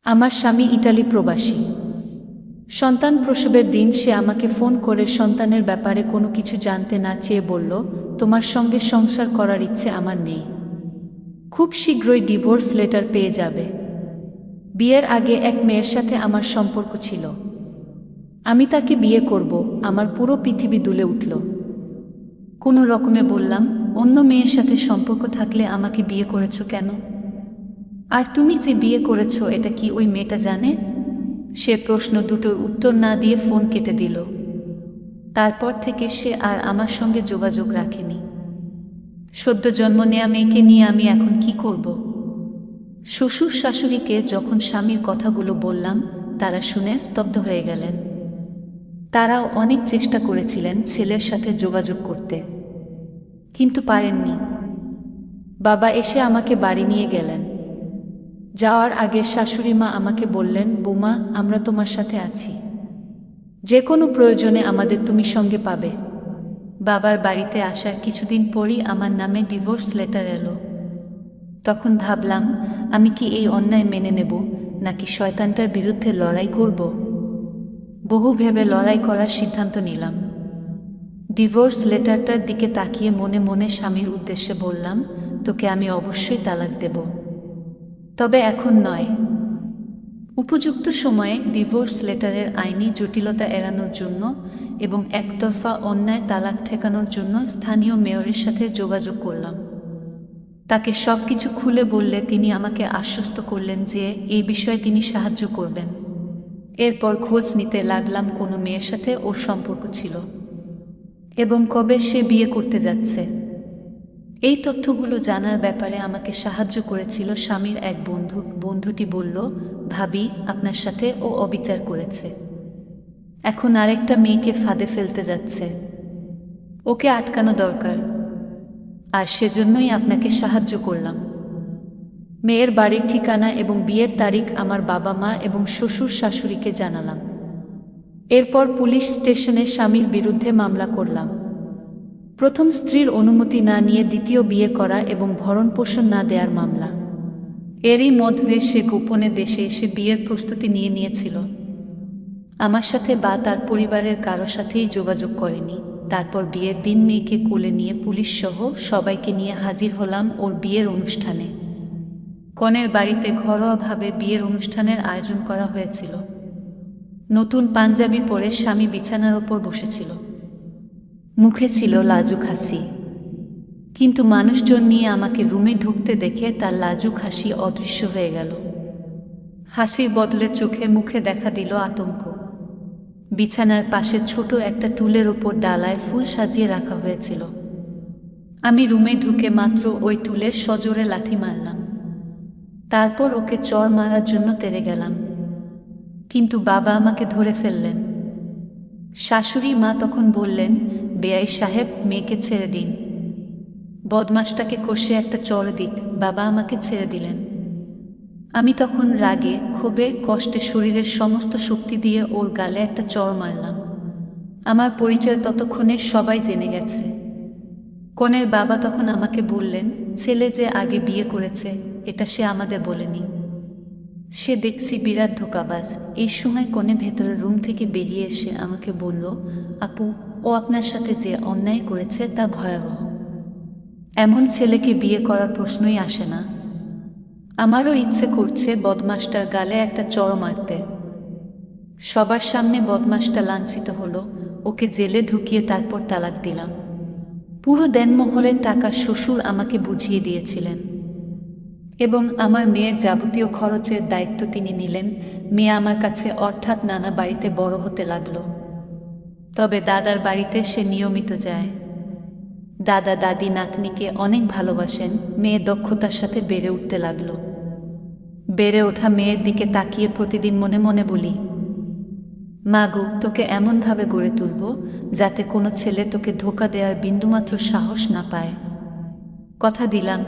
আমার স্বামী ইটালি প্রবাসী। সন্তান প্রসবের দিন সে আমাকে ফোন করে সন্তানের ব্যাপারে কোনো কিছু জানতে না চেয়ে বলল, তোমার সঙ্গে সংসার করার ইচ্ছে আমার নেই। খুব শীঘ্রই ডিভোর্স লেটার পেয়ে যাবে। বিয়ের আগে এক মেয়ের সাথে আমার সম্পর্ক ছিল। আমি তাকে বিয়ে করব, আমার পুরো পৃথিবী দুলে উঠল। কোনো রকমে বললাম, অন্য মেয়ের সাথে সম্পর্ক থাকলে আমাকে বিয়ে করেছ কেন? আর তুমি যে বিয়ে করেছ এটা কি ওই মেয়েটা জানে? সে প্রশ্ন দুটোর উত্তর না দিয়ে ফোন কেটে দিল। তারপর থেকে সে আর আমার সঙ্গে যোগাযোগ রাখেনি। সদ্য জন্ম নেয়া মেয়েকে নিয়ে আমি এখন কি করব? শ্বশুর শাশুড়িকে যখন স্বামীর কথাগুলো বললাম, তারা শুনে স্তব্ধ হয়ে গেলেন। তারাও অনেক চেষ্টা করেছিলেন ছেলের সাথে যোগাযোগ করতে, কিন্তু পারেননি। বাবা এসে আমাকে বাড়ি নিয়ে গেলেন। যাওয়ার আগে শাশুড়ি মা আমাকে বললেন, বৌমা, আমরা তোমার সাথে আছি, যে কোনো প্রয়োজনে আমাদের তুমি সঙ্গে পাবে। বাবার বাড়িতে আসার কিছুদিন পরই আমার নামে ডিভোর্স লেটার এলো। তখন ভাবলাম, আমি কি এই অন্যায় মেনে নেব, নাকি শয়তানটার বিরুদ্ধে লড়াই করব? বহু ভেবে লড়াই করার সিদ্ধান্ত নিলাম। ডিভোর্স লেটারটার দিকে তাকিয়ে মনে মনে স্বামীর উদ্দেশ্যে বললাম, তোকে আমি অবশ্যই তালাক দেব, তবে এখন নয়। উপযুক্ত সময়ে ডিভোর্স লেটারের আইনি জটিলতা এড়ানোর জন্য এবং একতরফা অন্যায় তালাক ঠেকানোর জন্য স্থানীয় মেয়রের সাথে যোগাযোগ করলাম। তাকে সব কিছু খুলে বললে তিনি আমাকে আশ্বস্ত করলেন যে এই বিষয়ে তিনি সাহায্য করবেন। এরপর খোঁজ নিতে লাগলাম কোনো মেয়ের সাথে ওর সম্পর্ক ছিল এবং কবে সে বিয়ে করতে যাচ্ছে। এই তথ্যগুলো জানার ব্যাপারে আমাকে সাহায্য করেছিল স্বামীর এক বন্ধু। বন্ধুটি বলল, ভাবি, আপনার সাথে ও অবিচার করেছে, এখন আরেকটা মেয়েকে ফাঁদে ফেলতে যাচ্ছে, ওকে আটকানো দরকার, আর সেজন্যই আপনাকে সাহায্য করলাম। মেয়ের বাড়ির ঠিকানা এবং বিয়ের তারিখ আমার বাবা মা এবং শ্বশুর শাশুড়িকে জানালাম। এরপর পুলিশ স্টেশনে স্বামীর বিরুদ্ধে মামলা করলাম। প্রথম স্ত্রীর অনুমতি না নিয়ে দ্বিতীয় বিয়ে করা এবং ভরণপোষণ না দেওয়ার মামলা। এরই মধ্যে সে গোপনে দেশে এসে বিয়ের প্রস্তুতি নিয়ে নিয়েছিল। আমার সাথে বা তার পরিবারের কারো সাথেই যোগাযোগ করেনি। তারপর বিয়ের দিন মেয়েকে কোলে নিয়ে পুলিশ সহ সবাইকে নিয়ে হাজির হলাম ওর বিয়ের অনুষ্ঠানে। কনের বাড়িতে ঘরোয়াভাবে বিয়ের অনুষ্ঠানের আয়োজন করা হয়েছিল। নতুন পাঞ্জাবি পরে স্বামী বিছানার ওপর বসেছিল। মুখে ছিল লাজুক হাসি, কিন্তু মানুষজন নিয়ে আমাকে রুমে ঢুকতে দেখে তার লাজুক হাসি অদৃশ্য হয়ে গেল। হাসির বদলে চোখে মুখে দেখা দিল আতঙ্ক। বিছানার পাশে ছোট একটা টুলের ওপর ডালায় ফুল সাজিয়ে রাখা হয়েছিল। আমি রুমে ঢুকে মাত্র ওই টুলের সজোরে লাথি মারলাম। তারপর ওকে চড় মারার জন্য তেড়ে গেলাম, কিন্তু বাবা আমাকে ধরে ফেললেন। শাশুড়ি মা তখন বললেন, বেয়াই সাহেব, মেয়েকে ছেড়ে দিন, বদমাসটাকে কষে একটা চড় দিক। বাবা আমাকে ছেড়ে দিলেন। আমি তখন রাগে, ক্ষোভে, কষ্টে শরীরের সমস্ত শক্তি দিয়ে ওর গালে একটা চড় মারলাম। আমার পরিচয় ততক্ষণে সবাই জেনে গেছে। কনের বাবা তখন আমাকে বললেন, ছেলে যে আগে বিয়ে করেছে এটা সে আমাদের বলেনি, সে দেখছি বিরাট ধোঁকাবাজ। এই সময় কনে ভেতরের রুম থেকে বেরিয়ে এসে আমাকে বলল, আপু, ও আপনার সাথে যে অন্যায় করেছে তা ভয়াবহ, এমন ছেলেকে বিয়ে করার প্রশ্নই আসে না। আমারও ইচ্ছে করছে বদমাসটার গালে একটা চড় মারতে। সবার সামনে বদমাসটা লাঞ্ছিত হলো, ওকে জেলে ঢুকিয়ে তারপর তালাক দিলাম। পুরো দেনমোহরের টাকা শ্বশুর আমাকে বুঝিয়ে দিয়েছিলেন এবং আমার মেয়ের যাবতীয় খরচের দায়িত্ব তিনি নিলেন। মেয়ে আমার কাছে অর্থাৎ নানা বাড়িতে বড় হতে লাগলো। তবে দাদার বাড়িতে সে নিয়মিত যায়। দাদা দাদি নাতনিকে অনেক ভালোবাসেন। মেয়ে দক্ষতার সাথে বেড়ে উঠতে লাগলো। বেড়ে ওঠা মেয়ের দিকে তাকিয়ে প্রতিদিন মনে মনে বলি, মা গো, তোকে এমনভাবে গড়ে তুলব যাতে কোনো ছেলে তোকে ধোঁকা দেওয়ার বিন্দুমাত্র সাহস না পায়। কথা দিলাম,